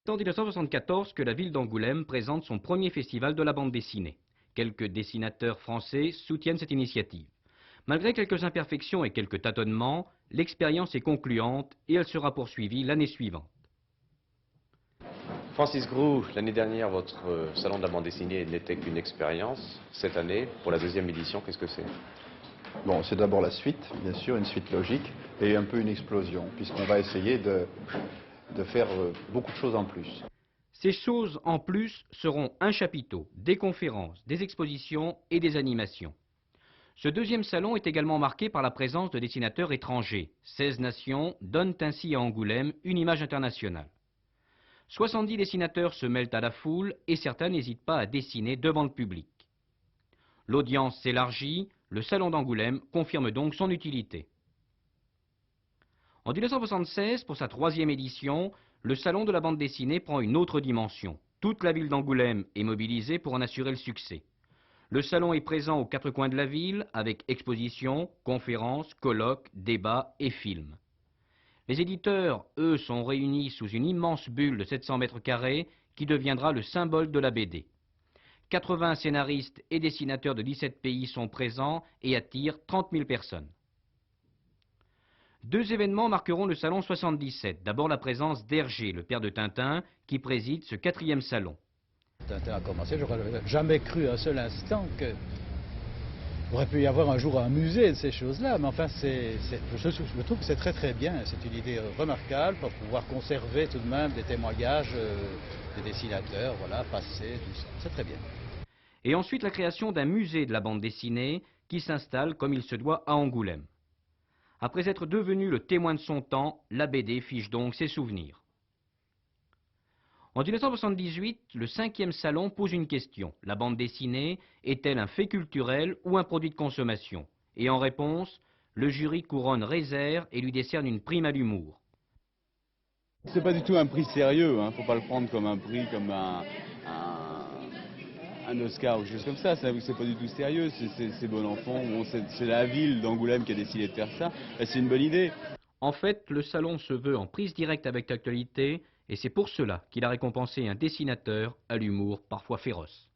C'est en 1974 que la ville d'Angoulême présente son premier festival de la bande dessinée. Quelques dessinateurs français soutiennent cette initiative. Malgré quelques imperfections et quelques tâtonnements, l'expérience est concluante et elle sera poursuivie l'année suivante. Francis Groux, l'année dernière, votre salon de la bande dessinée n'était qu'une expérience. Cette année, pour la deuxième édition, qu'est-ce que c'est? Bon, c'est d'abord la suite, bien sûr, une suite logique, et un peu une explosion, puisqu'on va essayer de faire beaucoup de choses en plus. Ces choses en plus seront un chapiteau, des conférences, des expositions et des animations. Ce deuxième salon est également marqué par la présence de dessinateurs étrangers. 16 nations donnent ainsi à Angoulême une image internationale. 70 dessinateurs se mêlent à la foule et certains n'hésitent pas à dessiner devant le public. L'audience s'élargit, le salon d'Angoulême confirme donc son utilité. En 1976, pour sa troisième édition, le salon de la bande dessinée prend une autre dimension. Toute la ville d'Angoulême est mobilisée pour en assurer le succès. Le salon est présent aux quatre coins de la ville avec expositions, conférences, colloques, débats et films. Les éditeurs, eux, sont réunis sous une immense bulle de 700 mètres carrés qui deviendra le symbole de la BD. 80 scénaristes et dessinateurs de 17 pays sont présents et attirent 30 000 personnes. Deux événements marqueront le salon 77. D'abord la présence d'Hergé, le père de Tintin, qui préside ce quatrième salon. Tintin a commencé, je n'aurais jamais cru un seul instant que aurait pu y avoir un jour un musée de ces choses-là, mais enfin, je trouve que c'est très très bien. C'est une idée remarquable pour pouvoir conserver tout de même des témoignages des dessinateurs, voilà, passés, tout ça. C'est très bien. Et ensuite la création d'un musée de la bande dessinée qui s'installe comme il se doit à Angoulême. Après être devenu le témoin de son temps, la BD fiche donc ses souvenirs. En 1978, le 5e salon pose une question. La bande dessinée est-elle un fait culturel ou un produit de consommation? Et en réponse, le jury couronne Rézère et lui décerne une prime à l'humour. C'est pas du tout un prix sérieux, hein. Faut pas le prendre comme un prix, comme un Oscar ou quelque chose comme ça. C'est pas du tout sérieux, c'est bon enfant. Bon, c'est la ville d'Angoulême qui a décidé de faire ça. C'est une bonne idée. En fait, le salon se veut en prise directe avec l'actualité et c'est pour cela qu'il a récompensé un dessinateur à l'humour parfois féroce.